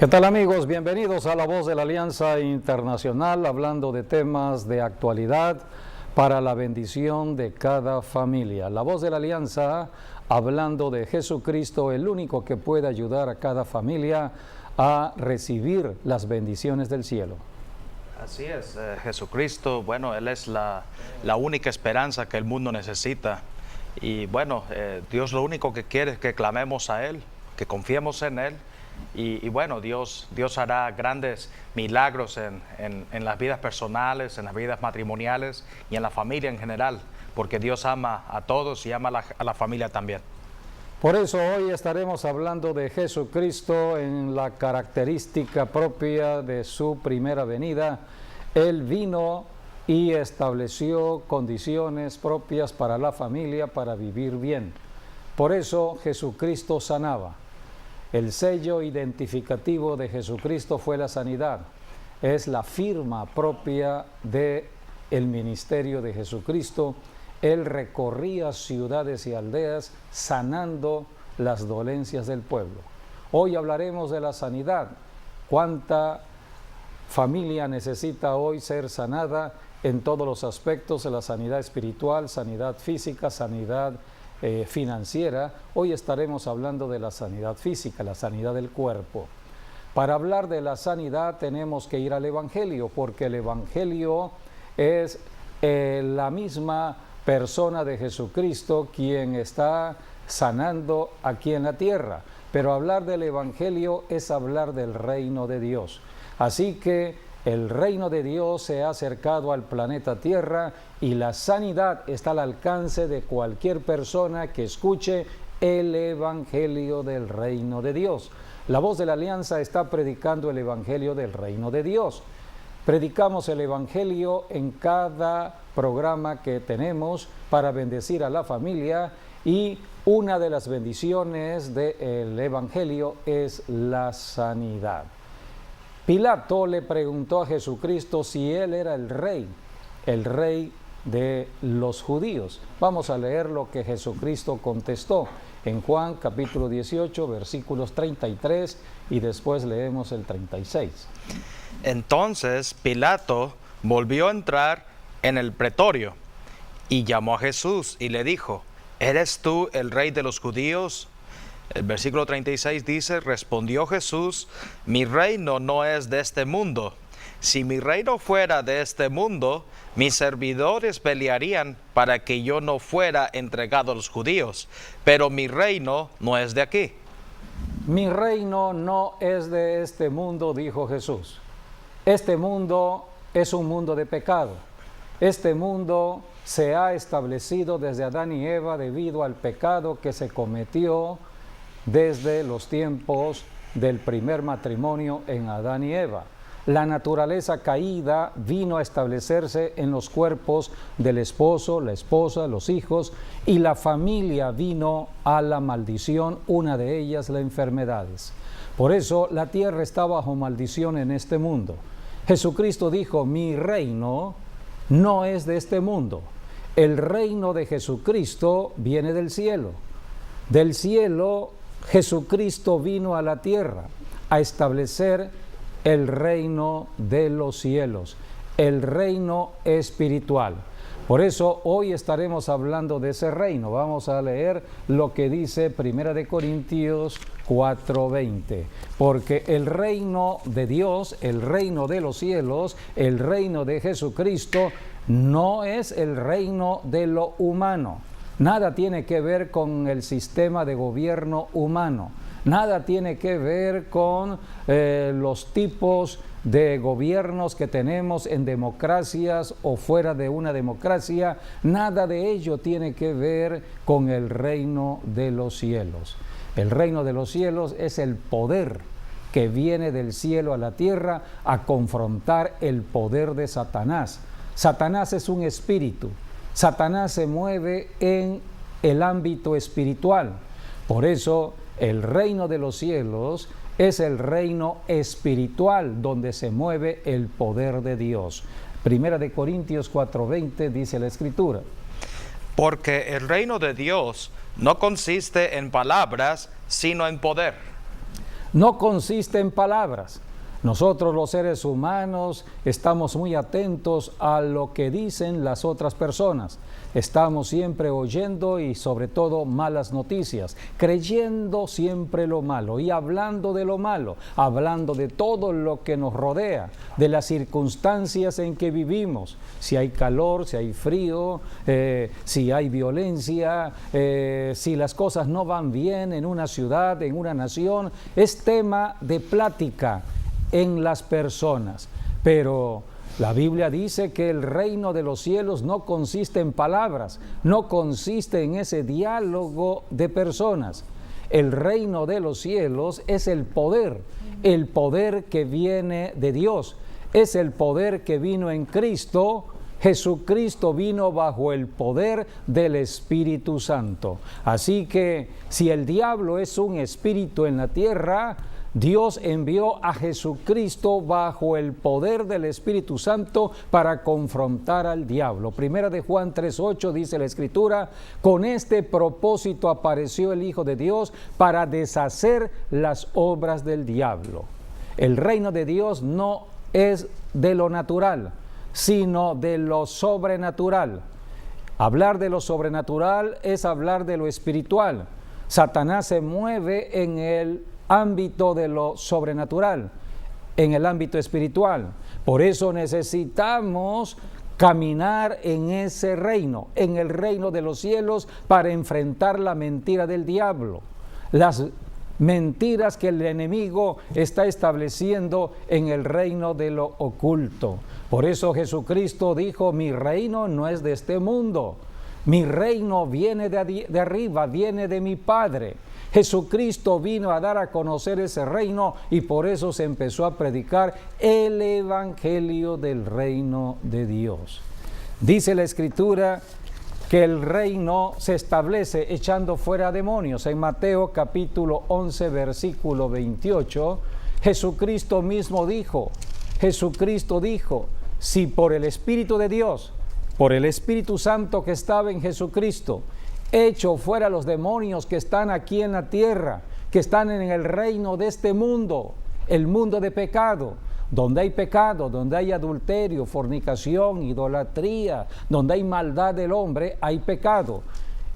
¿Qué tal, amigos? Bienvenidos a La Voz de la Alianza Internacional, hablando de temas de actualidad para la bendición de cada familia. La Voz de la Alianza, hablando de Jesucristo, el único que puede ayudar a cada familia a recibir las bendiciones del cielo. Así es, Jesucristo, bueno, Él es la única esperanza que el mundo necesita. Y bueno, Dios lo único que quiere es que clamemos a Él, que confiemos en Él. Y bueno, Dios hará grandes milagros en las vidas personales, en las vidas matrimoniales y en la familia en general, porque Dios ama a todos y ama a la familia también. Por eso hoy estaremos hablando de Jesucristo en la característica propia de su primera venida. Él vino y estableció condiciones propias para la familia para vivir bien. Por eso Jesucristo sanaba. El sello identificativo de Jesucristo fue la sanidad. Es la firma propia del ministerio de Jesucristo. Él recorría ciudades y aldeas sanando las dolencias del pueblo. Hoy hablaremos de la sanidad. ¿Cuánta familia necesita hoy ser sanada en todos los aspectos de la sanidad espiritual, sanidad física, sanidad financiera? Hoy estaremos hablando de la sanidad física, la sanidad del cuerpo. Para hablar de la sanidad tenemos que ir al Evangelio, porque el Evangelio es la misma persona de Jesucristo quien está sanando aquí en la tierra. Pero hablar del Evangelio es hablar del reino de Dios. Así que el reino de Dios se ha acercado al planeta Tierra y la sanidad está al alcance de cualquier persona que escuche el Evangelio del reino de Dios. La Voz de la Alianza está predicando el Evangelio del reino de Dios. Predicamos el Evangelio en cada programa que tenemos para bendecir a la familia, y una de las bendiciones del Evangelio es la sanidad. Pilato le preguntó a Jesucristo si él era el rey de los judíos. Vamos a leer lo que Jesucristo contestó en Juan capítulo 18, versículos 33 y después leemos el 36. Entonces Pilato volvió a entrar en el pretorio y llamó a Jesús y le dijo: ¿Eres tú el rey de los judíos? El versículo 36 dice: respondió Jesús: mi reino no es de este mundo. Si mi reino fuera de este mundo, mis servidores pelearían para que yo no fuera entregado a los judíos, pero mi reino no es de aquí. Mi reino no es de este mundo, dijo Jesús. Este mundo es un mundo de pecado. Este mundo se ha establecido desde Adán y Eva debido al pecado que se cometió desde los tiempos del primer matrimonio en Adán y Eva. La naturaleza caída vino a establecerse en los cuerpos del esposo, la esposa, los hijos, y la familia vino a la maldición, una de ellas las enfermedades. Por eso la tierra está bajo maldición en este mundo. Jesucristo dijo: mi reino no es de este mundo. El reino de Jesucristo viene del cielo. Del cielo Jesucristo vino a la tierra a establecer el reino de los cielos, el reino espiritual. Por eso hoy estaremos hablando de ese reino. Vamos a leer lo que dice 1 Corintios 4:20. Porque el reino de Dios, el reino de los cielos, el reino de Jesucristo, no es el reino de lo humano. Nada tiene que ver con el sistema de gobierno humano. Nada tiene que ver con los tipos de gobiernos que tenemos en democracias o fuera de una democracia. Nada de ello tiene que ver con el reino de los cielos. El reino de los cielos es el poder que viene del cielo a la tierra a confrontar el poder de Satanás. Satanás es un espíritu. Satanás se mueve en el ámbito espiritual. Por eso el reino de los cielos es el reino espiritual donde se mueve el poder de Dios. 1 Corintios 4:20 dice la Escritura: porque el reino de Dios no consiste en palabras, sino en poder. no consiste en palabras. Nosotros los seres humanos estamos muy atentos a lo que dicen las otras personas. Estamos siempre oyendo y sobre todo malas noticias, creyendo siempre lo malo y hablando de lo malo, hablando de todo lo que nos rodea, de las circunstancias en que vivimos, si hay calor, si hay frío, si hay violencia, si las cosas no van bien en una ciudad, en una nación. Es tema de plática en las personas, pero la Biblia dice que el reino de los cielos no consiste en palabras, no consiste en ese diálogo de personas. El reino de los cielos es el poder que viene de Dios, es el poder que vino en Cristo. Jesucristo vino bajo el poder del Espíritu Santo. Así que si el diablo es un espíritu en la tierra, Dios envió a Jesucristo bajo el poder del Espíritu Santo para confrontar al diablo. Primera de Juan 3:8 dice la Escritura: con este propósito apareció el Hijo de Dios para deshacer las obras del diablo. El reino de Dios no es de lo natural, sino de lo sobrenatural. Hablar de lo sobrenatural es hablar de lo espiritual. Satanás se mueve en el ámbito de lo sobrenatural, en el ámbito espiritual. Por eso necesitamos caminar en ese reino, en el reino de los cielos, para enfrentar la mentira del diablo, las mentiras que el enemigo está estableciendo en el reino de lo oculto. Por eso Jesucristo dijo: mi reino no es de este mundo, mi reino viene de arriba, viene de mi Padre. Jesucristo vino a dar a conocer ese reino y por eso se empezó a predicar el evangelio del reino de Dios. Dice la Escritura que el reino se establece echando fuera demonios. En Mateo capítulo 11 versículo 28, Jesucristo dijo, si por el Espíritu de Dios, por el Espíritu Santo que estaba en Jesucristo, echo fuera los demonios que están aquí en la tierra, que están en el reino de este mundo, el mundo de pecado, donde hay pecado, donde hay adulterio, fornicación, idolatría, donde hay maldad del hombre, hay pecado.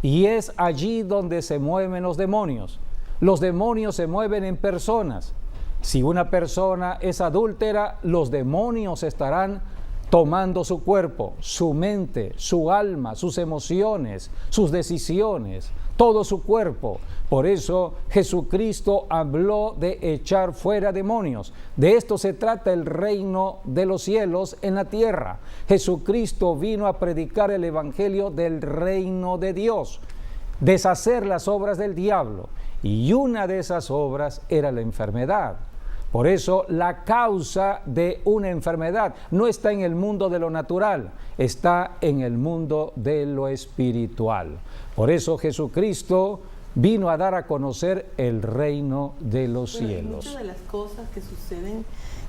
Y es allí donde se mueven los demonios. Los demonios se mueven en personas. Si una persona es adúltera, los demonios estarán tomando su cuerpo, su mente, su alma, sus emociones, sus decisiones, todo su cuerpo. Por eso Jesucristo habló de echar fuera demonios. De esto se trata el reino de los cielos en la tierra. Jesucristo vino a predicar el evangelio del reino de Dios, deshacer las obras del diablo. Y una de esas obras era la enfermedad. Por eso la causa de una enfermedad no está en el mundo de lo natural, está en el mundo de lo espiritual. Por eso Jesucristo vino a dar a conocer el reino de los cielos. Muchas de las cosas que suceden,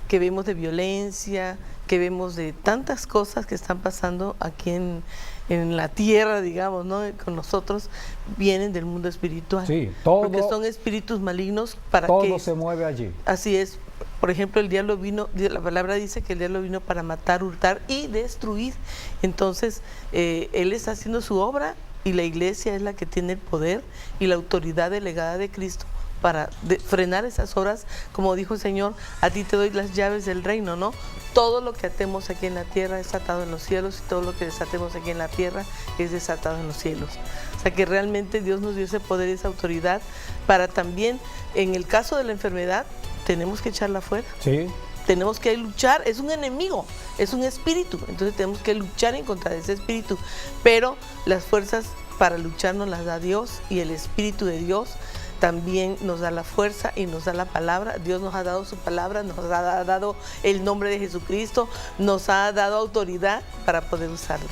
que vemos de violencia, que vemos de tantas cosas que están pasando aquí en la tierra, digamos, ¿no? Con nosotros, vienen del mundo espiritual. Sí, todo, porque son espíritus malignos para todo que... Todo se mueve allí. Así es. Por ejemplo, el diablo vino, la palabra dice que el diablo vino para matar, hurtar y destruir. Entonces, él está haciendo su obra y la iglesia es la que tiene el poder y la autoridad delegada de Cristo para frenar esas obras. Como dijo el Señor, a ti te doy las llaves del reino, ¿no? Todo lo que atemos aquí en la tierra es atado en los cielos y todo lo que desatemos aquí en la tierra es desatado en los cielos. O sea que realmente Dios nos dio ese poder y esa autoridad para también, en el caso de la enfermedad, tenemos que echarla fuera. Sí. Tenemos que luchar, es un enemigo, es un espíritu, entonces tenemos que luchar en contra de ese espíritu, pero las fuerzas para luchar nos las da Dios y el Espíritu de Dios también nos da la fuerza y nos da la palabra. Dios nos ha dado su palabra, nos ha dado el nombre de Jesucristo, nos ha dado autoridad para poder usarla.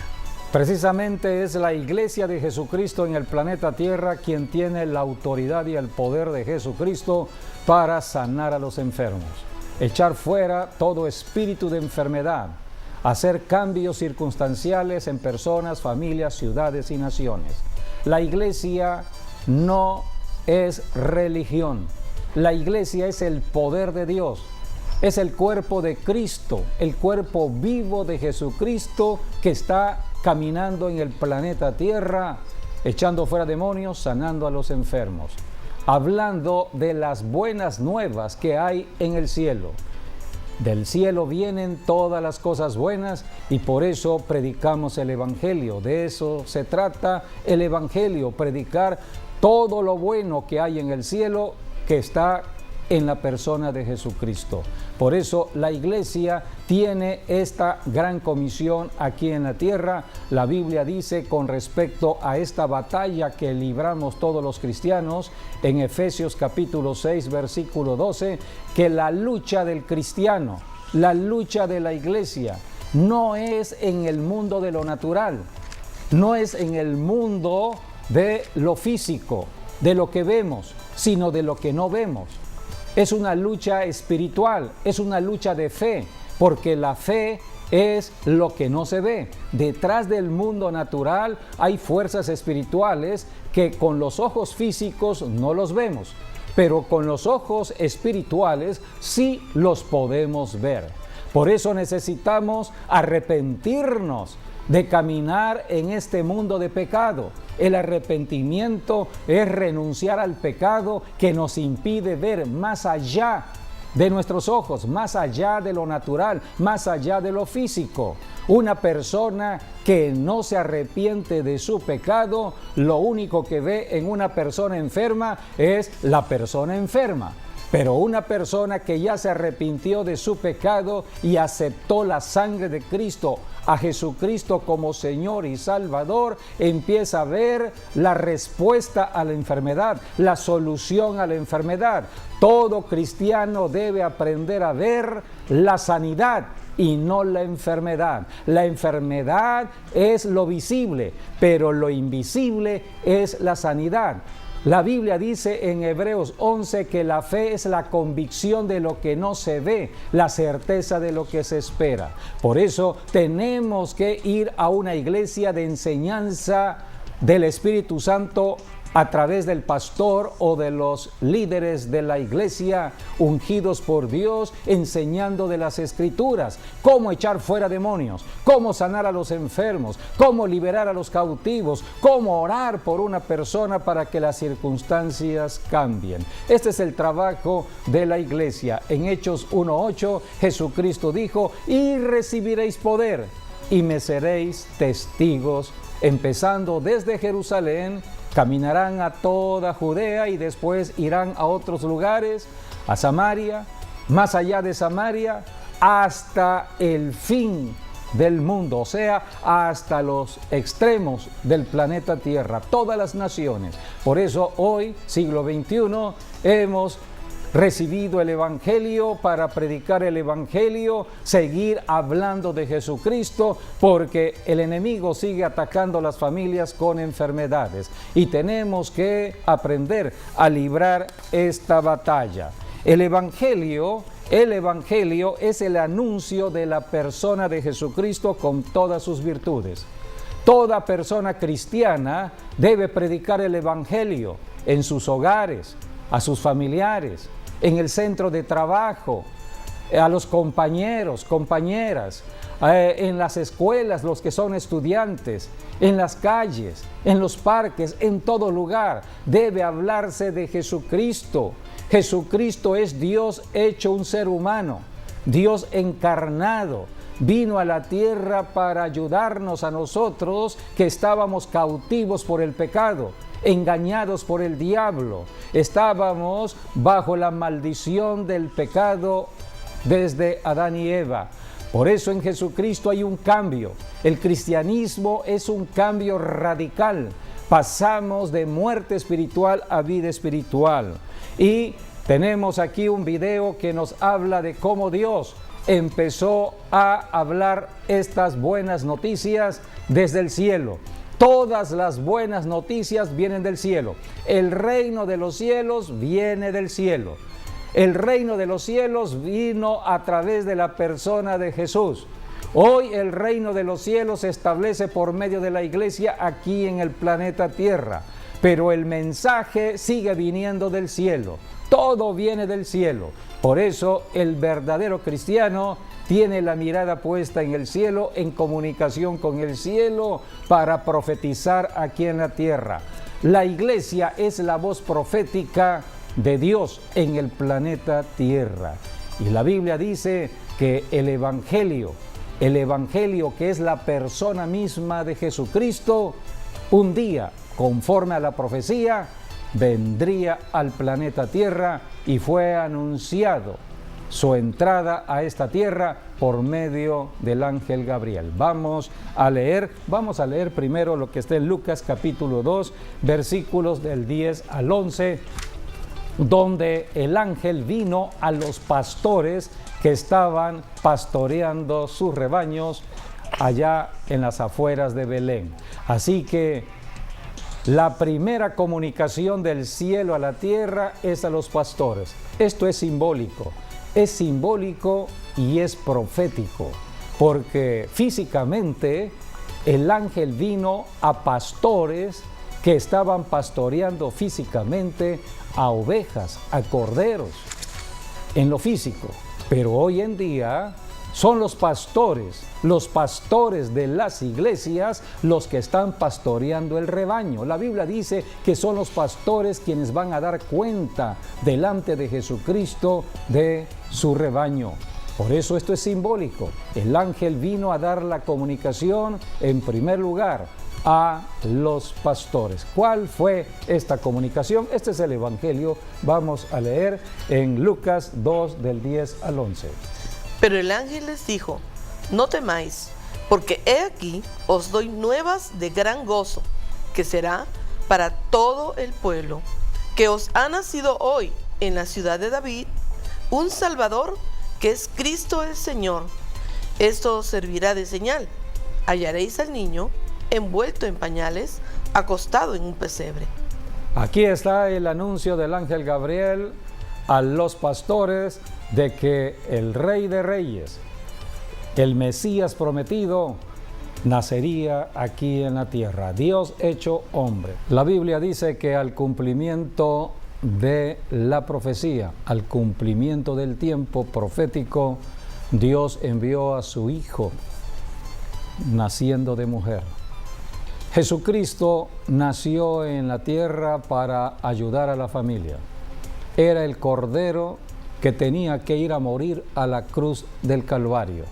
Precisamente es la iglesia de Jesucristo en el planeta Tierra quien tiene la autoridad y el poder de Jesucristo para sanar a los enfermos, echar fuera todo espíritu de enfermedad, hacer cambios circunstanciales en personas, familias, ciudades y naciones. La iglesia no es religión. la iglesia es el poder de Dios. Es el cuerpo de Cristo, el cuerpo vivo de Jesucristo que está caminando en el planeta Tierra, echando fuera demonios, sanando a los enfermos, hablando de las buenas nuevas que hay en el cielo. Del cielo vienen todas las cosas buenas y por eso predicamos el Evangelio. De eso se trata el Evangelio, predicar todo lo bueno que hay en el cielo que está en la persona de Jesucristo. Por eso la iglesia tiene esta gran comisión aquí en la tierra. La Biblia dice con respecto a esta batalla que libramos todos los cristianos en Efesios capítulo 6 versículo 12, que la lucha del cristiano, la lucha de la iglesia, no es en el mundo de lo natural, no es en el mundo de lo físico, de lo que vemos, sino de lo que no vemos. Es una lucha espiritual, es una lucha de fe, porque la fe es lo que no se ve. Detrás del mundo natural hay fuerzas espirituales que con los ojos físicos no los vemos, pero con los ojos espirituales sí los podemos ver. Por eso necesitamos arrepentirnos de caminar en este mundo de pecado. El arrepentimiento es renunciar al pecado que nos impide ver más allá de nuestros ojos, más allá de lo natural, más allá de lo físico. Una persona que no se arrepiente de su pecado, lo único que ve en una persona enferma es la persona enferma. Pero una persona que ya se arrepintió de su pecado y aceptó la sangre de Cristo, a Jesucristo como Señor y Salvador, empieza a ver la respuesta a la enfermedad, la solución a la enfermedad. Todo cristiano debe aprender a ver la sanidad y no la enfermedad. La enfermedad es lo visible, pero lo invisible es la sanidad. La Biblia dice en Hebreos 11 que la fe es la convicción de lo que no se ve, la certeza de lo que se espera. Por eso tenemos que ir a una iglesia de enseñanza del Espíritu Santo a través del pastor o de los líderes de la iglesia ungidos por Dios, enseñando de las Escrituras, cómo echar fuera demonios, cómo sanar a los enfermos, cómo liberar a los cautivos, cómo orar por una persona para que las circunstancias cambien. Este es el trabajo de la iglesia. En Hechos 1:8, Jesucristo dijo: y recibiréis poder y me seréis testigos, empezando desde Jerusalén. Caminarán a toda Judea y después irán a otros lugares, a Samaria, más allá de Samaria, hasta el fin del mundo, o sea, hasta los extremos del planeta Tierra, todas las naciones. Por eso hoy, siglo XXI, hemos recibido el Evangelio para predicar el Evangelio, seguir hablando de Jesucristo, porque el enemigo sigue atacando las familias con enfermedades y tenemos que aprender a librar esta batalla. El Evangelio es el anuncio de la persona de Jesucristo con todas sus virtudes. Toda persona cristiana debe predicar el Evangelio en sus hogares, a sus familiares, en el centro de trabajo, a los compañeros, compañeras, en las escuelas, los que son estudiantes, en las calles, en los parques, en todo lugar. Debe hablarse de Jesucristo. Jesucristo es Dios hecho un ser humano, Dios encarnado. Vino a la tierra para ayudarnos a nosotros que estábamos cautivos por el pecado, engañados por el diablo. Estábamos bajo la maldición del pecado desde Adán y Eva. Por eso en Jesucristo hay un cambio. El cristianismo es un cambio radical. Pasamos de muerte espiritual a vida espiritual. Y tenemos aquí un video que nos habla de cómo Dios empezó a hablar estas buenas noticias desde el cielo. Todas las buenas noticias vienen del cielo. El reino de los cielos viene del cielo. El reino de los cielos vino a través de la persona de Jesús. Hoy el reino de los cielos se establece por medio de la iglesia aquí en el planeta Tierra. pero el mensaje sigue viniendo del cielo. Todo viene del cielo. Por eso el verdadero cristiano tiene la mirada puesta en el cielo, en comunicación con el cielo, para profetizar aquí en la tierra. La iglesia es la voz profética de Dios en el planeta Tierra. Y la Biblia dice que el Evangelio que es la persona misma de Jesucristo, un día, conforme a la profecía, vendría al planeta Tierra y fue anunciado su entrada a esta tierra por medio del ángel Gabriel. Vamos a leer primero lo que está en Lucas capítulo 2, versículos del 10 al 11, donde el ángel vino a los pastores que estaban pastoreando sus rebaños allá en las afueras de Belén. Así que la primera comunicación del cielo a la tierra es a los pastores. Esto es simbólico y es profético, porque físicamente el ángel vino a pastores que estaban pastoreando físicamente a ovejas, a corderos, en lo físico. Pero hoy en día son los pastores de las iglesias los que están pastoreando el rebaño. La Biblia dice que son los pastores quienes van a dar cuenta delante de Jesucristo de su rebaño. Por eso esto es simbólico. El ángel vino a dar la comunicación en primer lugar a los pastores. ¿Cuál fue esta comunicación? Este es el Evangelio. Vamos a leer en Lucas 2 del 10 al 11. Pero el ángel les dijo: no temáis, porque he aquí os doy nuevas de gran gozo, que será para todo el pueblo, que os ha nacido hoy en la ciudad de David un Salvador, que es Cristo el Señor. Esto os servirá de señal: hallaréis al niño envuelto en pañales, acostado en un pesebre. Aquí está el anuncio del ángel Gabriel a los pastores de que el Rey de Reyes, el Mesías prometido, nacería aquí en la tierra, Dios hecho hombre. La Biblia dice que al cumplimiento de la profecía, al cumplimiento del tiempo profético, Dios envió a su Hijo, naciendo de mujer. Jesucristo nació en la tierra para ayudar a la familia. Era el Cordero que tenía que ir a morir a la cruz del Calvario.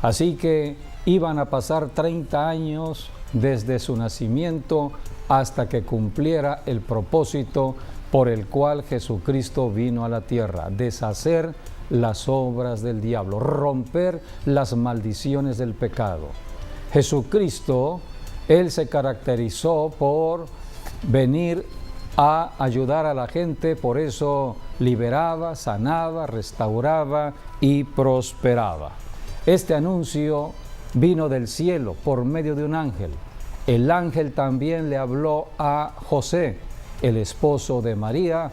Así que iban a pasar 30 años desde su nacimiento hasta que cumpliera el propósito por el cual Jesucristo vino a la tierra: deshacer las obras del diablo, romper las maldiciones del pecado. Jesucristo, Él se caracterizó por venir a ayudar a la gente, por eso liberaba, sanaba, restauraba y prosperaba. Este anuncio vino del cielo por medio de un ángel. El ángel también le habló a José, el esposo de María,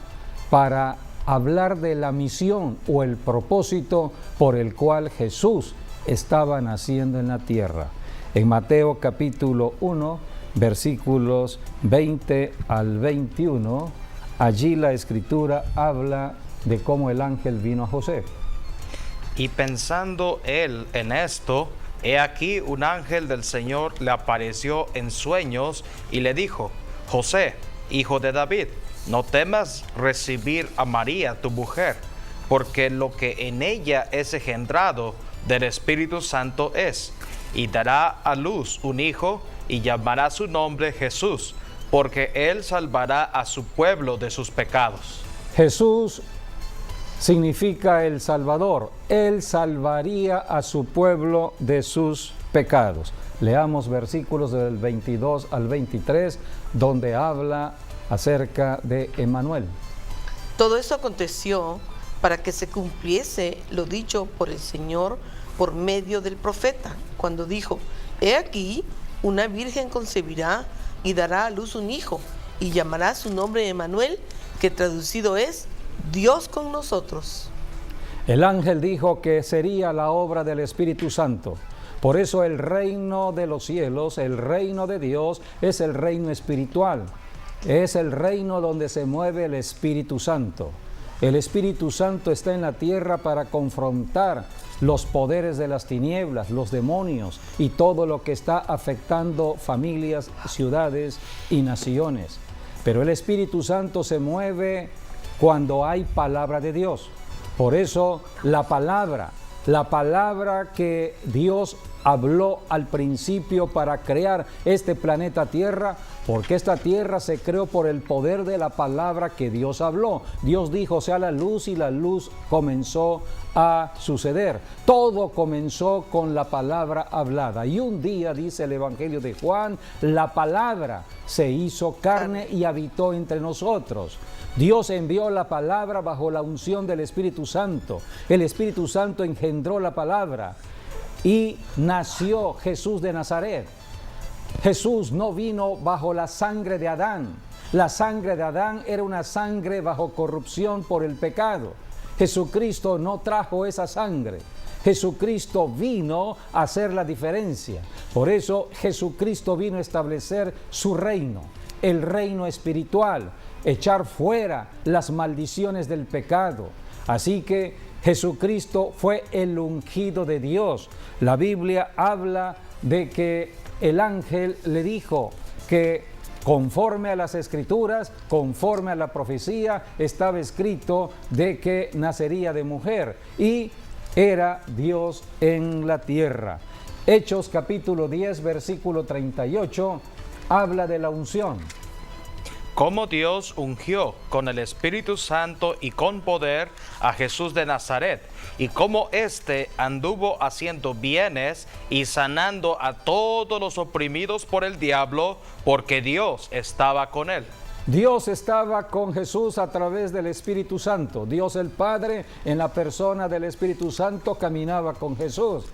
para hablar de la misión o el propósito por el cual Jesús estaba naciendo en la tierra. En Mateo capítulo 1, versículos 20 al 21, allí la Escritura habla de cómo el ángel vino a José. Y pensando él en esto, he aquí un ángel del Señor le apareció en sueños y le dijo: José, hijo de David, no temas recibir a María tu mujer, porque lo que en ella es engendrado del Espíritu Santo es, y dará a luz un hijo, y llamará su nombre Jesús, porque él salvará a su pueblo de sus pecados. Jesús significa el Salvador. Él salvaría a su pueblo de sus pecados. Leamos versículos del 22 al 23, donde habla acerca de Emmanuel. Todo esto aconteció para que se cumpliese lo dicho por el Señor por medio del profeta, cuando dijo: he aquí, una virgen concebirá y dará a luz un hijo, y llamará su nombre Emmanuel, que traducido es Dios con nosotros. El ángel dijo que sería la obra del Espíritu Santo. Por eso el reino de los cielos, el reino de Dios, es el reino espiritual. es el reino donde se mueve el Espíritu Santo. El Espíritu Santo está en la tierra para confrontar los poderes de las tinieblas, los demonios y todo lo que está afectando familias, ciudades y naciones. Pero el Espíritu Santo se mueve cuando hay palabra de Dios. Por eso la palabra que Dios habló al principio para crear este planeta Tierra, porque esta tierra se creó por el poder de la palabra que Dios habló. Dios dijo, sea la luz, y la luz comenzó a suceder. Todo comenzó con la palabra hablada. Y un día, dice el Evangelio de Juan, la palabra se hizo carne y habitó entre nosotros. Dios envió la palabra bajo la unción del Espíritu Santo. El Espíritu Santo engendró la palabra y nació Jesús de Nazaret. Jesús no vino bajo la sangre de Adán. La sangre de Adán era una sangre bajo corrupción por el pecado. Jesucristo no trajo esa sangre. Jesucristo vino a hacer la diferencia. Por eso Jesucristo vino a establecer su reino, el reino espiritual, echar fuera las maldiciones del pecado. Así que Jesucristo fue el ungido de Dios. La Biblia habla de que el ángel le dijo que conforme a las Escrituras, conforme a la profecía, estaba escrito de que nacería de mujer y era Dios en la tierra. Hechos capítulo 10, versículo 38, habla de la unción. Cómo Dios ungió con el Espíritu Santo y con poder a Jesús de Nazaret, y cómo éste anduvo haciendo bienes y sanando a todos los oprimidos por el diablo, porque Dios estaba con él. Dios estaba con Jesús a través del Espíritu Santo. Dios el Padre, en la persona del Espíritu Santo, caminaba con Jesús.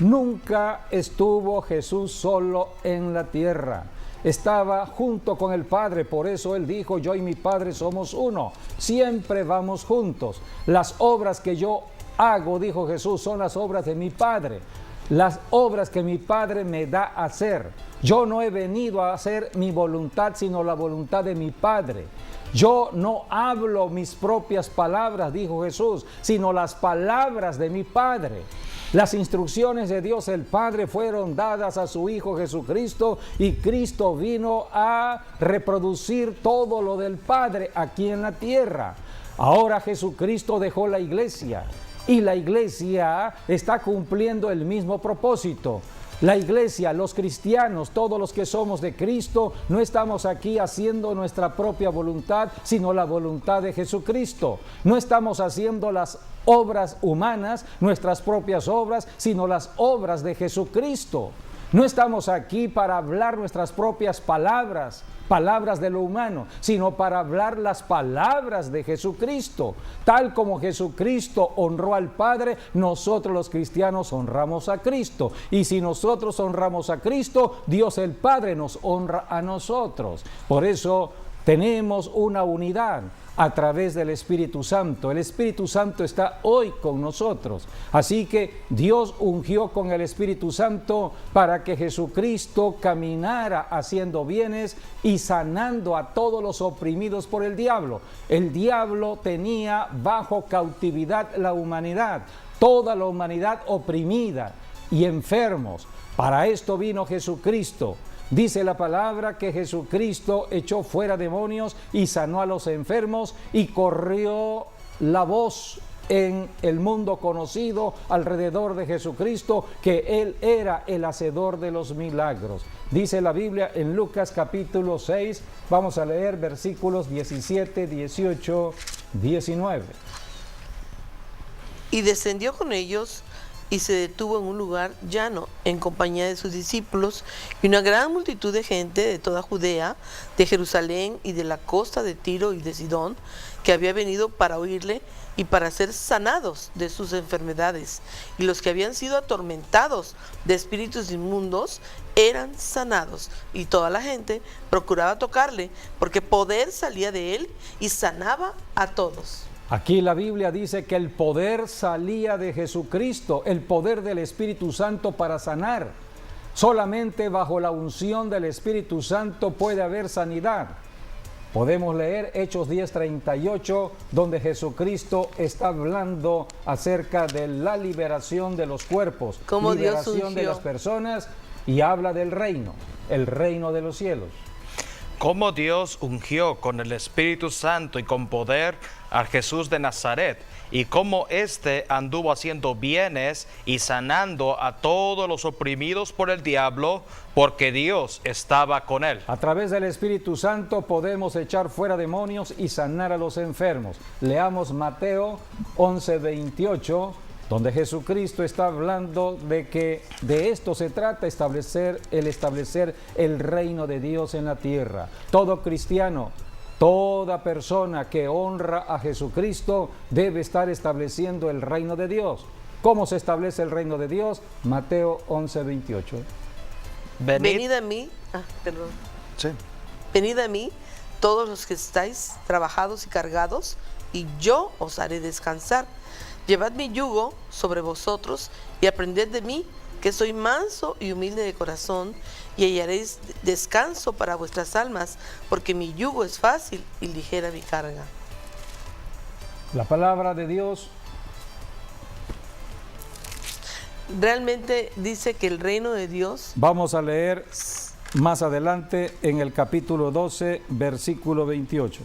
Nunca estuvo Jesús solo en la tierra. Estaba junto con el Padre, por eso Él dijo, yo y mi Padre somos uno, siempre vamos juntos. Las obras que yo hago, dijo Jesús, son las obras de mi Padre, las obras que mi Padre me da a hacer. Yo no he venido a hacer mi voluntad, sino la voluntad de mi Padre. Yo no hablo mis propias palabras, dijo Jesús, sino las palabras de mi Padre. Las instrucciones de Dios el Padre fueron dadas a su Hijo Jesucristo, y Cristo vino a reproducir todo lo del Padre aquí en la tierra. Ahora Jesucristo dejó la iglesia y la iglesia está cumpliendo el mismo propósito. La iglesia, los cristianos, todos los que somos de Cristo, no estamos aquí haciendo nuestra propia voluntad, sino la voluntad de Jesucristo. No estamos haciendo las obras humanas, nuestras propias obras, sino las obras de Jesucristo. No estamos aquí para hablar nuestras propias palabras, palabras de lo humano, sino para hablar las palabras de Jesucristo. Tal como Jesucristo honró al Padre, nosotros los cristianos honramos a Cristo. Y si nosotros honramos a Cristo, Dios el Padre nos honra a nosotros. Por eso tenemos una unidad a través del Espíritu Santo. El Espíritu Santo está hoy con nosotros. Así que Dios ungió con el Espíritu Santo para que Jesucristo caminara haciendo bienes y sanando a todos los oprimidos por el diablo. El diablo tenía bajo cautividad la humanidad, toda la humanidad oprimida y enfermos. Para esto vino Jesucristo. Dice la palabra que Jesucristo echó fuera demonios y sanó a los enfermos, y corrió la voz en el mundo conocido alrededor de Jesucristo que Él era el hacedor de los milagros. Dice la Biblia en Lucas capítulo 6, vamos a leer versículos 17, 18, 19. Y descendió con ellos y se detuvo en un lugar llano en compañía de sus discípulos y una gran multitud de gente de toda Judea, de Jerusalén y de la costa de Tiro y de Sidón, que había venido para oírle y para ser sanados de sus enfermedades. Y los que habían sido atormentados de espíritus inmundos eran sanados, y toda la gente procuraba tocarle, porque poder salía de él y sanaba a todos. Aquí la Biblia dice que el poder salía de Jesucristo, el poder del Espíritu Santo para sanar. Solamente bajo la unción del Espíritu Santo puede haber sanidad. Podemos leer Hechos 10:38, donde Jesucristo está hablando acerca de la liberación de los cuerpos, Cómo Dios liberación de ungió. las personas, y habla del reino, el reino de los cielos. Cómo Dios ungió con el Espíritu Santo y con poder a Jesús de Nazaret, y cómo éste anduvo haciendo bienes y sanando a todos los oprimidos por el diablo, porque Dios estaba con él. A través del Espíritu Santo podemos echar fuera demonios y sanar a los enfermos. Leamos Mateo 11:28, donde Jesucristo está hablando de que de esto se trata, establecer el reino de Dios en la tierra. Todo cristiano, toda persona que honra a Jesucristo debe estar estableciendo el reino de Dios. ¿Cómo se establece el reino de Dios? Mateo 11:28. Venid a mí, perdón. Sí. Venid a mí, todos los que estáis trabajados y cargados, y yo os haré descansar. Llevad mi yugo sobre vosotros y aprended de mí, que soy manso y humilde de corazón, y hallaréis descanso para vuestras almas, porque mi yugo es fácil y ligera mi carga. La palabra de Dios Realmente dice que el reino de Dios, vamos a leer más adelante en el capítulo 12, versículo 28.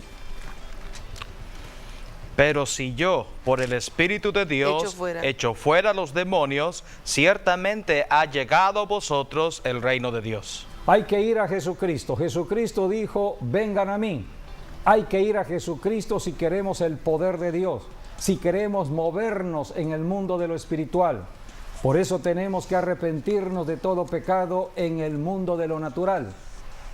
Pero si yo, por el Espíritu de Dios, echo fuera los demonios, ciertamente ha llegado a vosotros el reino de Dios. Hay que ir a Jesucristo. Jesucristo dijo, vengan a mí. Hay que ir a Jesucristo si queremos el poder de Dios, si queremos movernos en el mundo de lo espiritual. Por eso tenemos que arrepentirnos de todo pecado en el mundo de lo natural.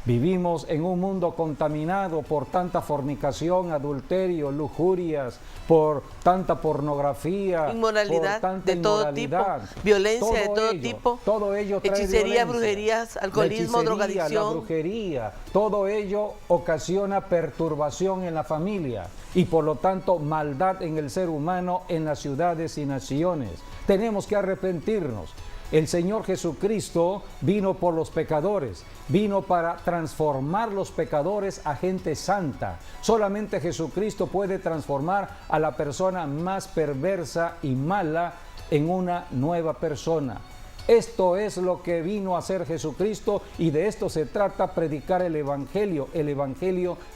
Vivimos en un mundo contaminado por tanta fornicación, adulterio, lujurias, por tanta pornografía, inmoralidad por tanta de todo inmoralidad, tipo, violencia de todo tipo, todo ello trae hechicería, violencia. brujerías, alcoholismo, La drogadicción. brujería, todo ello ocasiona perturbación en la familia y por lo tanto maldad en el ser humano en las ciudades y naciones. Tenemos que arrepentirnos. El Señor Jesucristo vino por los pecadores, vino para transformar los pecadores a gente santa. Solamente Jesucristo puede transformar a la persona más perversa y mala en una nueva persona. Esto es lo que vino a hacer Jesucristo y de esto se trata, predicar el evangelio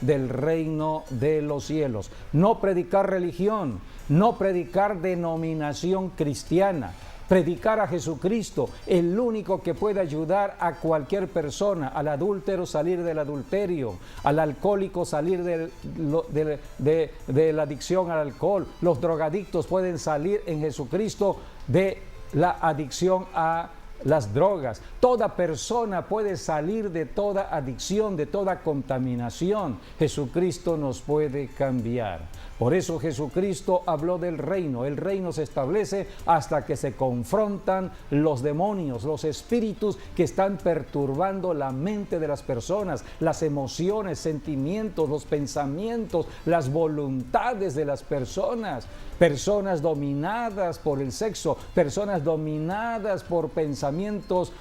del reino de los cielos. No predicar religión, no predicar denominación cristiana. Predicar a Jesucristo, el único que puede ayudar a cualquier persona, al adúltero salir del adulterio, al alcohólico salir de la adicción al alcohol. Los drogadictos pueden salir en Jesucristo de la adicción a las drogas. Toda persona puede salir de toda adicción, de toda contaminación. Jesucristo nos puede cambiar. Por eso Jesucristo habló del reino. El reino se establece hasta que se confrontan los demonios, los espíritus que están perturbando la mente de las personas, las emociones, sentimientos, los pensamientos, las voluntades de las personas. Personas dominadas por el sexo, personas dominadas por pensamientos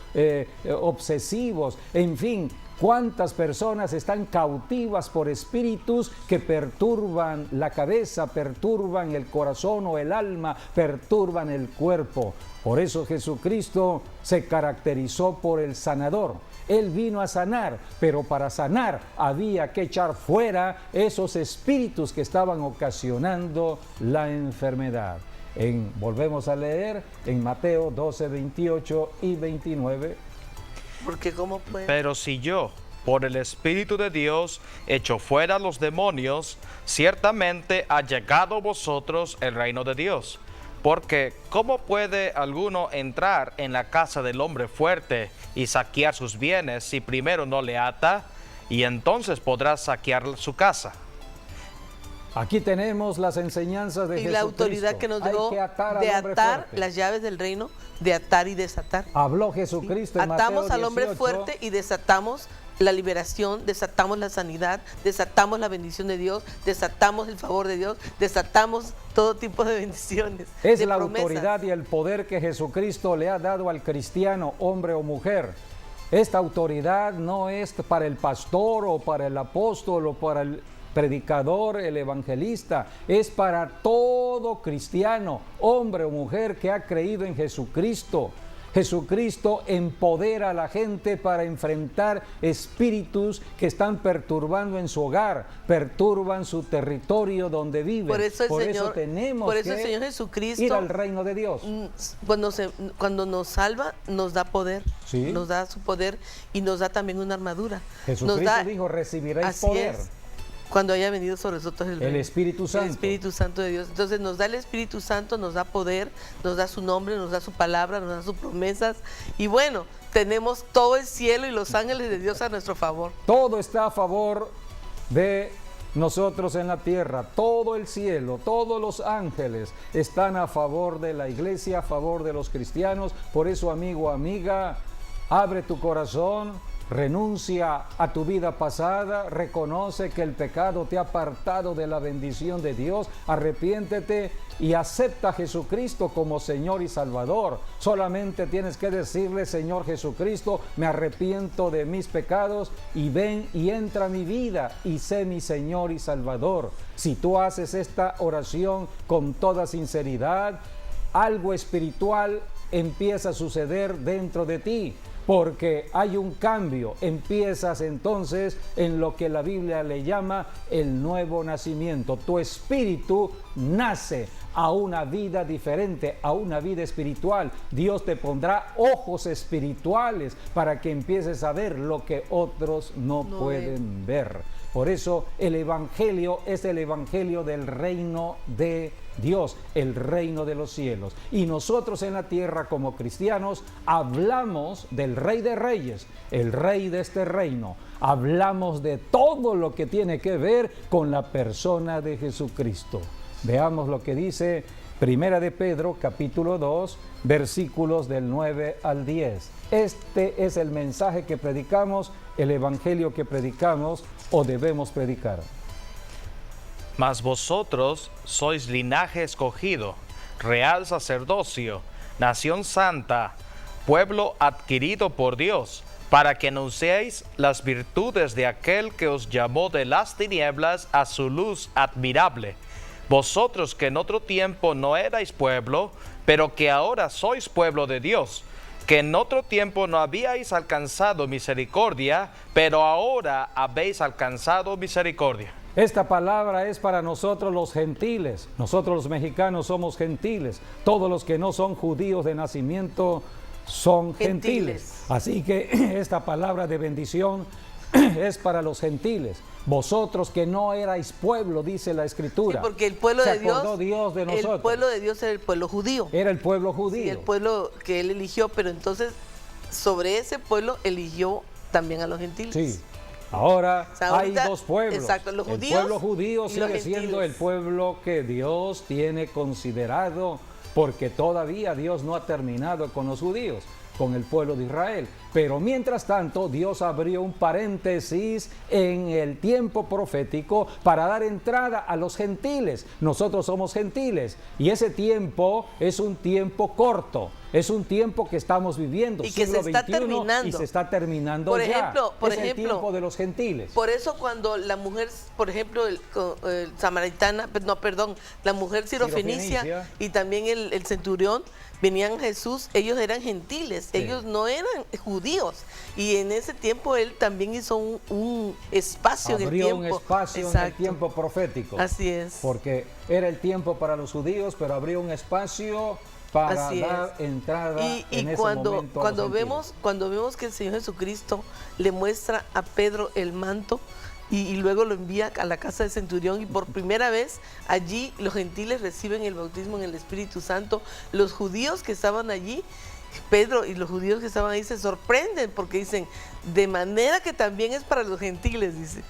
obsesivos, en fin. ¿Cuántas personas están cautivas por espíritus que perturban la cabeza, perturban el corazón o el alma, perturban el cuerpo? Por eso Jesucristo se caracterizó por el sanador. Él vino a sanar, pero para sanar había que echar fuera esos espíritus que estaban ocasionando la enfermedad. Volvemos a leer en Mateo 12, 28 y 29. Porque ¿cómo puede? Pero si yo, por el Espíritu de Dios, echo fuera los demonios, ciertamente ha llegado a vosotros el reino de Dios. Porque ¿cómo puede alguno entrar en la casa del hombre fuerte y saquear sus bienes si primero no le ata? Y entonces podrá saquear su casa. Aquí tenemos las enseñanzas de Jesucristo. Y la autoridad que nos dio de atar las llaves del reino, de atar y desatar. Habló Jesucristo en Mateo 18. Atamos al hombre fuerte y desatamos la liberación, desatamos la sanidad, desatamos la bendición de Dios, desatamos el favor de Dios, desatamos todo tipo de bendiciones. Es de la promesas. autoridad y el poder que Jesucristo le ha dado al cristiano, hombre o mujer, Esta autoridad no es para el pastor o para el apóstol o para el predicador, el evangelista, es para todo cristiano, hombre o mujer que ha creído en Jesucristo. Jesucristo empodera a la gente para enfrentar espíritus que están perturbando en su hogar, perturban su territorio donde viven. Por eso tenemos el que Señor Jesucristo, ir al reino de Dios. Cuando nos salva, nos da poder, Sí. nos da su poder y nos da también una armadura. Jesucristo dijo, recibiréis así poder. es, cuando haya venido sobre nosotros el Espíritu Santo. El Espíritu Santo de Dios. Entonces nos da el Espíritu Santo, nos da poder, nos da su nombre, nos da su palabra, nos da sus promesas. Y bueno, tenemos todo el cielo y los ángeles de Dios a nuestro favor. Todo está a favor de nosotros en la tierra. Todo el cielo, todos los ángeles están a favor de la iglesia, a favor de los cristianos. Por eso, amigo, amiga, abre tu corazón. Renuncia a tu vida pasada, reconoce que el pecado te ha apartado de la bendición de Dios, arrepiéntete y acepta a Jesucristo como Señor y Salvador. Solamente tienes que decirle, Señor Jesucristo, me arrepiento de mis pecados y ven y entra a mi vida y sé mi Señor y Salvador. Si tú haces esta oración con toda sinceridad, algo espiritual empieza a suceder dentro de ti. Porque hay un cambio, empiezas entonces en lo que la Biblia le llama el nuevo nacimiento. Tu espíritu nace a una vida diferente, a una vida espiritual. Dios te pondrá ojos espirituales para que empieces a ver lo que otros no pueden ver. Por eso el Evangelio es el Evangelio del reino de Dios, el reino de los cielos. Y nosotros en la tierra como cristianos hablamos del Rey de Reyes, el Rey de este reino. Hablamos de todo lo que tiene que ver con la persona de Jesucristo. Veamos lo que dice Primera de Pedro, capítulo 2, versículos del 9 al 10. Este es el mensaje que predicamos, el evangelio que predicamos o debemos predicar. Mas vosotros sois linaje escogido, real sacerdocio, nación santa, pueblo adquirido por Dios, para que anunciéis las virtudes de aquel que os llamó de las tinieblas a su luz admirable. Vosotros que en otro tiempo no erais pueblo, pero que ahora sois pueblo de Dios, que en otro tiempo no habíais alcanzado misericordia, pero ahora habéis alcanzado misericordia. Esta palabra es para nosotros los gentiles. Nosotros los mexicanos somos gentiles. Todos los que no son judíos de nacimiento son gentiles. Así que esta palabra de bendición es para los gentiles. Vosotros que no erais pueblo, dice la Escritura. Sí, porque el pueblo de Dios de nosotros. El pueblo de Dios era el pueblo judío. Era el pueblo judío. Sí, el pueblo que él eligió, pero entonces sobre ese pueblo eligió también a los gentiles. Sí. Ahora, o sea, hay dos pueblos. Exacto, los judíos. El pueblo judío sigue siendo el pueblo que Dios tiene considerado, porque todavía Dios no ha terminado con los judíos, con el pueblo de Israel. Pero mientras tanto, Dios abrió un paréntesis en el tiempo profético para dar entrada a los gentiles. Nosotros somos gentiles y ese tiempo es un tiempo corto. Es un tiempo que estamos viviendo, y que se está terminando. Y se está terminando por ya. Ejemplo, el tiempo de los gentiles. Por eso cuando la mujer, por ejemplo, el samaritana, la mujer sirofenicia y también el centurión, venían a Jesús, ellos eran gentiles, sí. Ellos no eran judíos. Y en ese tiempo él también hizo un espacio en el tiempo. Abrió un espacio en el tiempo profético. Así es. Porque era el tiempo para los judíos, pero abrió un espacio para dar entrada en ese momento cuando vemos que el Señor Jesucristo le muestra a Pedro el manto y luego lo envía a la casa del centurión, y por primera vez allí los gentiles reciben el bautismo en el Espíritu Santo. Los judíos que estaban allí, Pedro y los judíos que estaban ahí se sorprenden porque dicen, de manera que también es para los gentiles, dice.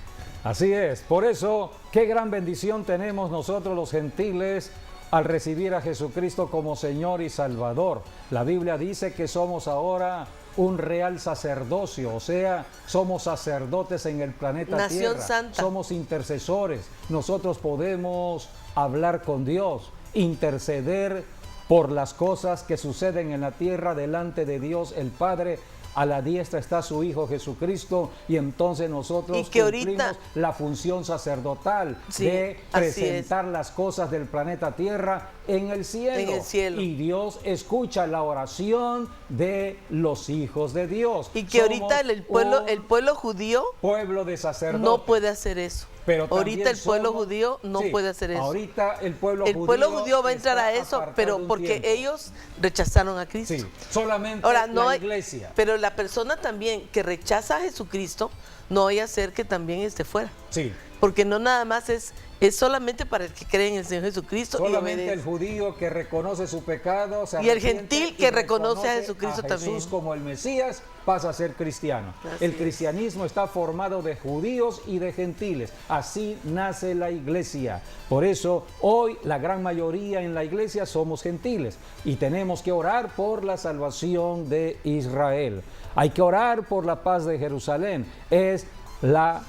Así es, por eso qué gran bendición tenemos nosotros los gentiles al recibir a Jesucristo como Señor y Salvador. La Biblia dice que somos ahora un real sacerdocio, o sea, somos sacerdotes en el planeta Nación Tierra. Santa. Somos intercesores. Nosotros podemos hablar con Dios, interceder por las cosas que suceden en la tierra delante de Dios el Padre a la diestra está su Hijo Jesucristo, y entonces nosotros Y que cumplimos ahorita- la función sacerdotal Sí, de así presentar las cosas del planeta Tierra en el cielo. En el cielo. Y Dios escucha la oración de los hijos de Dios. Y que ahorita Somos el pueblo judío pueblo de sacerdotes. no puede hacer eso. Pero Ahorita también el pueblo somos- judío no sí, puede hacer eso. Ahorita el pueblo judío va a entrar está a eso, apartado pero un porque tiempo. ellos rechazaron a Cristo. Sí, solamente Ahora, no la hay- iglesia. Pero la persona también que rechaza a Jesucristo, no vaya a ser que también esté fuera. Sí, Porque no nada más es solamente para el que cree en el Señor Jesucristo y solamente obedece. el judío que reconoce su pecado, se Y el arrepiente gentil y que reconoce a reconoce Jesucristo a también. Jesús como el Mesías, pasa a ser cristiano. Así El es. cristianismo está formado de judíos y de gentiles. Así nace la iglesia. Por eso hoy la gran mayoría en la iglesia somos gentiles y tenemos que orar por la salvación de Israel. Hay que orar por la paz de Jerusalén. Es la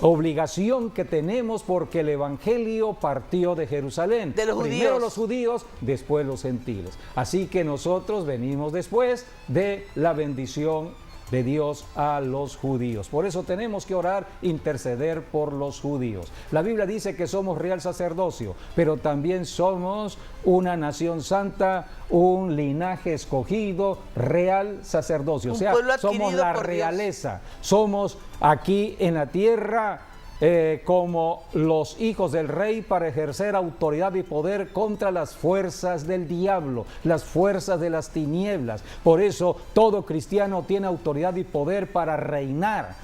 obligación que tenemos porque el evangelio partió de Jerusalén. De los Primero judíos. los judíos, después los gentiles. Así que nosotros venimos después de la bendición de Dios a los judíos. Por eso tenemos que orar, interceder por los judíos. La Biblia dice que somos real sacerdocio, pero también somos una nación santa, un linaje escogido, real sacerdocio. O Un sea, pueblo somos adquirido la por Dios. realeza. Somos aquí en la tierra como los hijos del rey para ejercer autoridad y poder contra las fuerzas del diablo, las fuerzas de las tinieblas. Por eso todo cristiano tiene autoridad y poder para reinar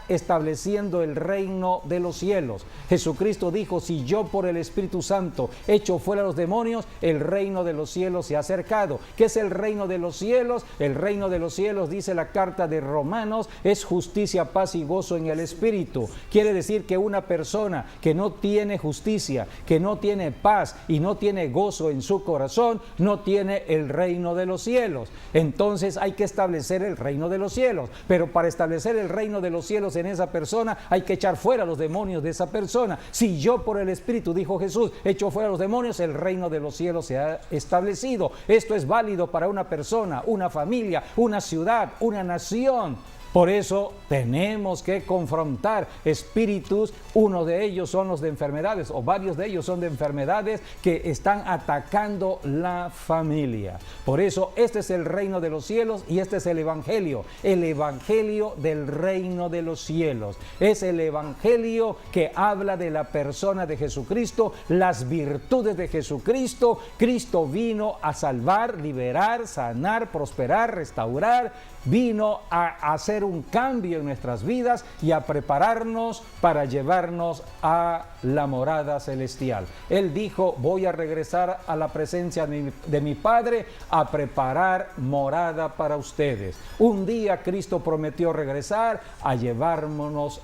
estableciendo el reino de los cielos. Jesucristo dijo, si yo por el Espíritu Santo echo fuera los demonios, el reino de los cielos se ha acercado. ¿Qué es el reino de los cielos? El reino de los cielos, dice la carta de Romanos, es justicia, paz y gozo en el Espíritu. Quiere decir que una persona que no tiene justicia, que no tiene paz y no tiene gozo en su corazón, no tiene el reino de los cielos. Entonces hay que establecer el reino de los cielos, pero para establecer el reino de los cielos en esa persona hay que echar fuera los demonios de esa persona. Si yo por el Espíritu, dijo Jesús, echo fuera los demonios, el reino de los cielos se ha establecido. Esto es válido para una persona, una familia, una ciudad, una nación. Por eso tenemos que confrontar espíritus. Uno de ellos son los de enfermedades, o varios de ellos son de enfermedades que están atacando la familia. Por eso este es el reino de los cielos y este es el evangelio del reino de los cielos. Es el evangelio que habla de la persona de Jesucristo, las virtudes de Jesucristo. Cristo vino a salvar, liberar, sanar, prosperar, restaurar. Vino a hacer un cambio en nuestras vidas y a prepararnos para llevarnos a la morada celestial. Él dijo, voy a regresar a la presencia de mi Padre a preparar morada para ustedes. Un día Cristo prometió regresar a llevarnos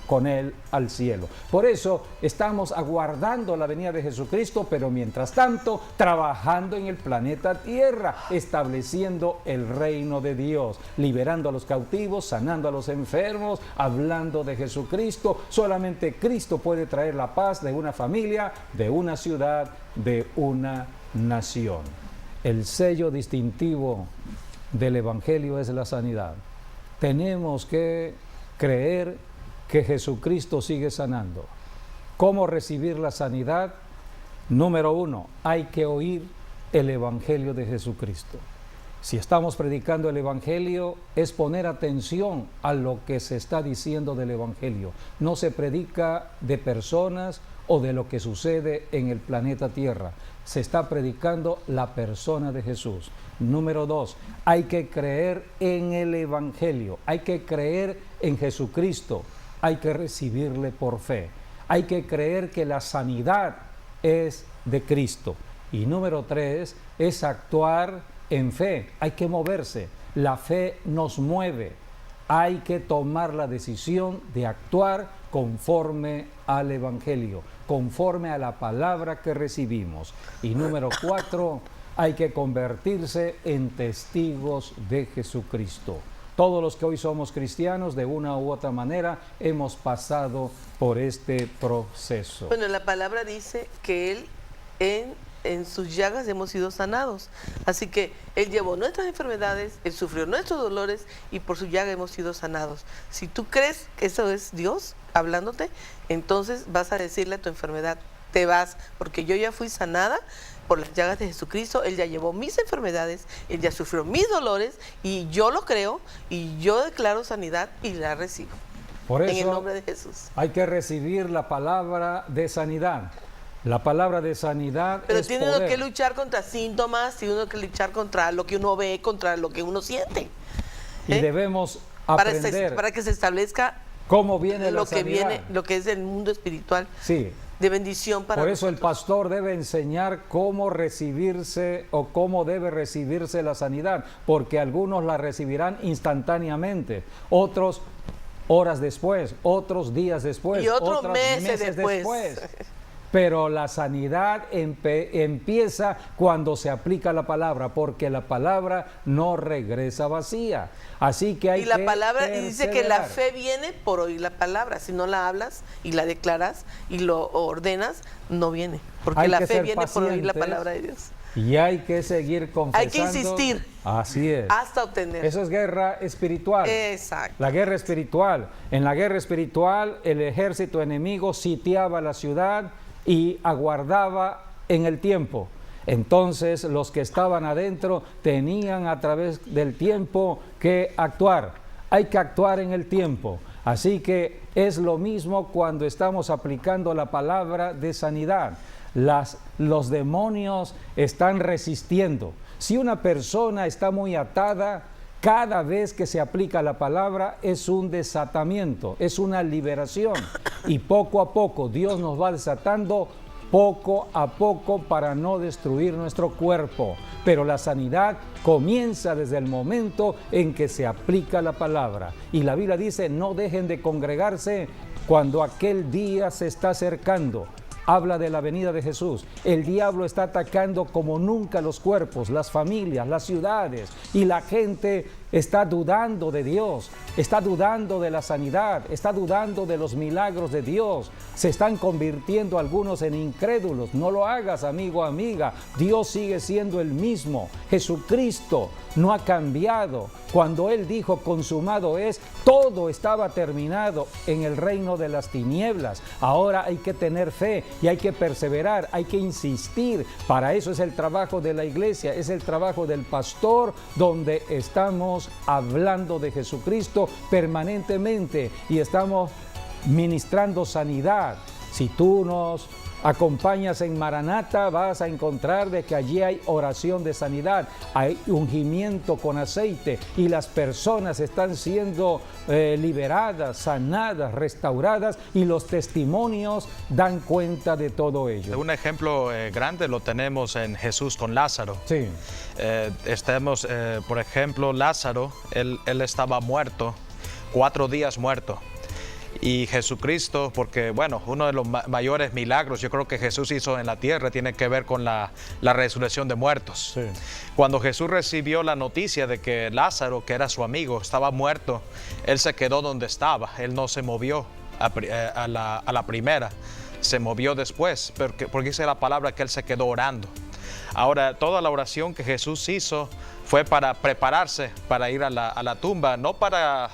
con Él al cielo. Por eso estamos aguardando la venida de Jesucristo, pero mientras tanto trabajando en el planeta Tierra, estableciendo el reino de Dios, liberando a los cautivos, sanando a los enfermos, hablando de Jesucristo. Solamente Cristo puede traer la paz de una familia, de una ciudad, de una nación. El sello distintivo del Evangelio es la sanidad. Tenemos que creer que Jesucristo sigue sanando. ¿Cómo recibir la sanidad? Número 1, hay que oír el Evangelio de Jesucristo. Si estamos predicando el Evangelio, es poner atención a lo que se está diciendo del Evangelio. No se predica de personas o de lo que sucede en el planeta Tierra. Se está predicando la persona de Jesús. Número 2, hay que creer en el Evangelio. Hay que creer en Jesucristo. Hay que recibirle por fe. Hay que creer que la sanidad es de Cristo. Y número 3 es actuar en fe. Hay que moverse. La fe nos mueve. Hay que tomar la decisión de actuar conforme al Evangelio, conforme a la palabra que recibimos. Y número 4, hay que convertirse en testigos de Jesucristo. Todos los que hoy somos cristianos, de una u otra manera, hemos pasado por este proceso. Bueno, la palabra dice que Él en en sus llagas hemos sido sanados. Así que Él llevó nuestras enfermedades, Él sufrió nuestros dolores y por su llaga hemos sido sanados. Si tú crees que eso es Dios hablándote, entonces vas a decirle a tu enfermedad, te vas, porque yo ya fui sanada por las llagas de Jesucristo. Él ya llevó mis enfermedades, Él ya sufrió mis dolores y yo lo creo y yo declaro sanidad y la recibo. Por eso en el nombre de Jesús. hay que recibir la palabra de sanidad. La palabra de sanidad Pero es tiene uno poder. que luchar contra síntomas, tiene uno que luchar contra lo que uno ve, contra lo que uno siente. Y debemos aprender Para que se establezca cómo viene la lo que sanidad. viene, lo que es el mundo espiritual, Sí. de bendición para Por eso el nosotros. pastor debe enseñar cómo recibirse o cómo debe recibirse la sanidad, porque algunos la recibirán instantáneamente, otros horas después, otros días después, Y otros otros meses después. Pero la sanidad empieza cuando se aplica la palabra, porque la palabra no regresa vacía. Así que hay Y la que palabra y dice que la perseverar. fe viene por oír la palabra. Si no la hablas y la declaras y lo ordenas, no viene. Porque Hay la que fe ser viene por oír la pacientes. palabra de Dios. Y hay que seguir confesando. Hay que insistir. Así es. Hasta obtener. Eso es guerra espiritual. Exacto. La guerra espiritual. En la guerra espiritual, el ejército enemigo sitiaba la ciudad y aguardaba en el tiempo. Entonces, los que estaban adentro tenían a través del tiempo que actuar. Hay que actuar en el tiempo. Así que es lo mismo cuando estamos aplicando la palabra de sanidad. Los demonios están resistiendo. Si una persona está muy atada, cada vez que se aplica la palabra es un desatamiento, es una liberación. Y poco a poco Dios nos va desatando poco a poco para no destruir nuestro cuerpo. Pero la sanidad comienza desde el momento en que se aplica la palabra. Y la Biblia dice, no dejen de congregarse cuando aquel día se está acercando. Habla de la venida de Jesús. El diablo está atacando como nunca los cuerpos, las familias, las ciudades, y la gente está dudando de Dios, está dudando de la sanidad, está dudando de los milagros de Dios. Se están convirtiendo algunos en incrédulos. No lo hagas, amigo, amiga. Dios sigue siendo el mismo. Jesucristo no ha cambiado. Cuando Él dijo consumado es, todo estaba terminado en el reino de las tinieblas. Ahora hay que tener fe y hay que perseverar, hay que insistir. Para eso es el trabajo de la iglesia, es el trabajo del pastor, donde estamos hablando de Jesucristo permanentemente y estamos ministrando sanidad. Si tú nos acompañas en Maranata, vas a encontrar de que allí hay oración de sanidad, hay ungimiento con aceite y las personas están siendo liberadas, sanadas, restauradas, y los testimonios dan cuenta de todo ello. Un ejemplo grande lo tenemos en Jesús con Lázaro. Sí. Por ejemplo, Lázaro, él estaba muerto, 4 días muerto. Y Jesucristo, porque bueno, uno de los mayores milagros yo creo que Jesús hizo en la tierra tiene que ver con la resurrección de muertos. Sí. Cuando Jesús recibió la noticia de que Lázaro, que era su amigo, estaba muerto, él se quedó donde estaba, él no se movió a la primera, se movió después, porque dice la palabra que él se quedó orando. Ahora, toda la oración que Jesús hizo fue para prepararse para ir a la tumba, no para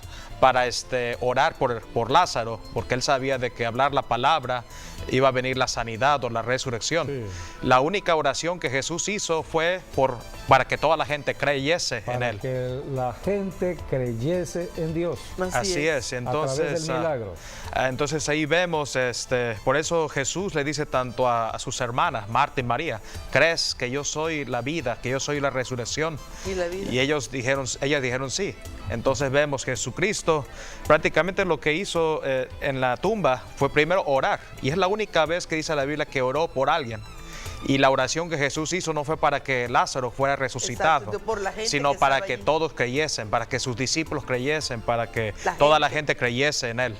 orar por Lázaro, porque él sabía de que hablar la palabra iba a venir la sanidad o la resurrección. Sí. La única oración que Jesús hizo fue para que toda la gente creyese en él. Para que la gente creyese en Dios. Así es. Entonces, a través del milagro. Entonces ahí vemos, por eso Jesús le dice tanto a sus hermanas, Marta y María, ¿crees que yo soy la vida, que yo soy la resurrección? Y la vida. Y ellas dijeron sí. Entonces vemos que Jesucristo prácticamente lo que hizo en la tumba fue primero orar. Y es la única vez que dice la Biblia que oró por alguien. Y la oración que Jesús hizo no fue para que Lázaro fuera resucitado, sino para que todos creyesen, para que sus discípulos creyesen, para que toda la gente creyese en él.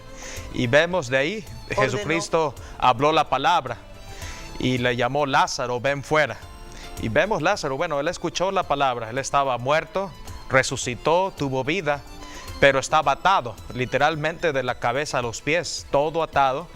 Y vemos de ahí, Jesucristo habló la palabra y le llamó Lázaro, ven fuera. Y vemos Lázaro, bueno, él escuchó la palabra, él estaba muerto, resucitó, tuvo vida, pero estaba atado, literalmente de la cabeza a los pies, todo atado.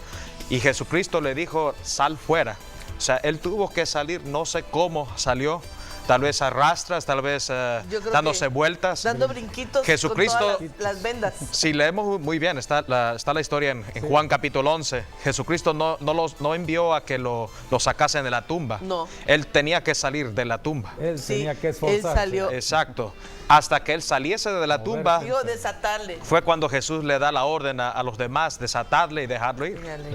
Y Jesucristo le dijo, sal fuera. O sea, él tuvo que salir, no sé cómo salió, tal vez arrastras, tal vez Yo creo dándose que vueltas. dando brinquitos Jesucristo, con todas las vendas. si leemos muy bien, está la historia en Juan capítulo 11. Jesucristo no envió a que lo sacasen de la tumba. No. Él tenía que salir de la tumba. Él Sí, tenía que él esforzarse. salió. Exacto. Hasta que él saliese de la tumba, Digo, desatarle. fue cuando Jesús le da la orden a los demás, desatarle y dejarlo ir. Fíjale.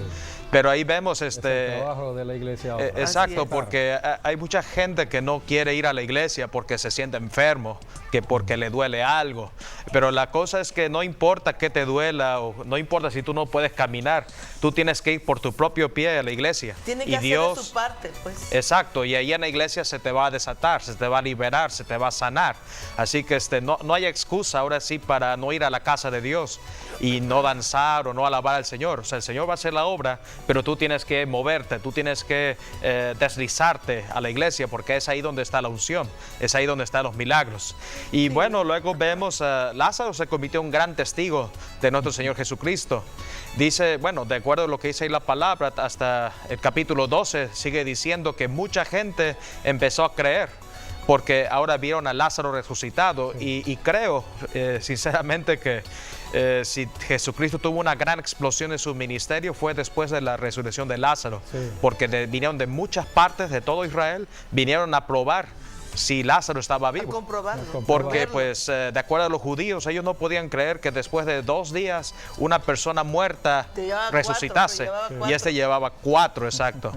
Pero ahí vemos Es el trabajo de la iglesia ahora. exacto, Así es. porque hay mucha gente que no quiere ir a la iglesia porque se siente enfermo, que porque le duele algo. Pero la cosa es que no importa que te duela o no importa si tú no puedes caminar, tú tienes que ir por tu propio pie a la iglesia. Tiene que Y hacer de su parte, pues. Exacto, y ahí en la iglesia se te va a desatar, se te va a liberar, se te va a sanar. Así que no hay excusa ahora sí para no ir a la casa de Dios y no danzar o no alabar al Señor. O sea, el Señor va a hacer la obra, pero tú tienes que moverte, tú tienes que deslizarte a la iglesia porque es ahí donde está la unción, es ahí donde están los milagros. Y bueno, luego vemos Lázaro se convirtió en un gran testigo de nuestro Señor Jesucristo. Dice, bueno, de acuerdo a lo que dice ahí la palabra, hasta el capítulo 12 sigue diciendo que mucha gente empezó a creer porque ahora vieron a Lázaro resucitado y creo sinceramente que si Jesucristo tuvo una gran explosión en su ministerio fue después de la resurrección de Lázaro, Sí. porque vinieron de muchas partes de todo Israel, vinieron a probar si Lázaro estaba A vivo. comprobarlo. Porque verlo. pues de acuerdo a los judíos, ellos no podían creer que después de 2 días una persona muerta Te llevaba resucitase. 4, te llevaba Y este llevaba 4, exacto.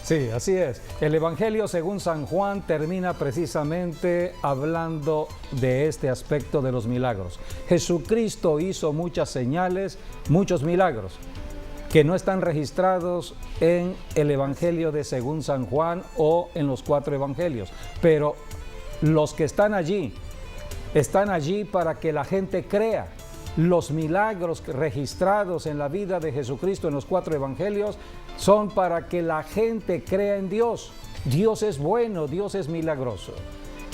Sí, así es. El Evangelio según San Juan termina precisamente hablando de este aspecto de los milagros. Jesucristo hizo muchas señales, muchos milagros, que no están registrados en el Evangelio de según San Juan o en los 4 evangelios. Pero los que están allí para que la gente crea. Los milagros registrados en la vida de Jesucristo en los 4 evangelios son para que la gente crea en Dios. Dios es bueno, Dios es milagroso.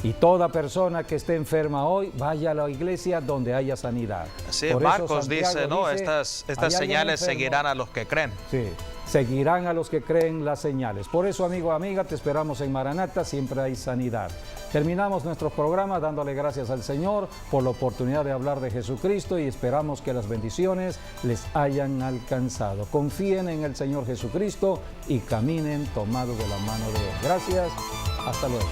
Y toda persona que esté enferma hoy, vaya a la iglesia donde haya sanidad. Sí, Por eso Marcos Santiago dice, no, dice, estas "Hay alguien señales enfermo". seguirán a los que creen. Sí, seguirán a los que creen las señales. Por eso, amigo, amiga, te esperamos en Maranata, siempre hay sanidad. Terminamos nuestro programa dándole gracias al Señor por la oportunidad de hablar de Jesucristo y esperamos que las bendiciones les hayan alcanzado. Confíen en el Señor Jesucristo y caminen tomados de la mano de Él. Gracias, hasta luego.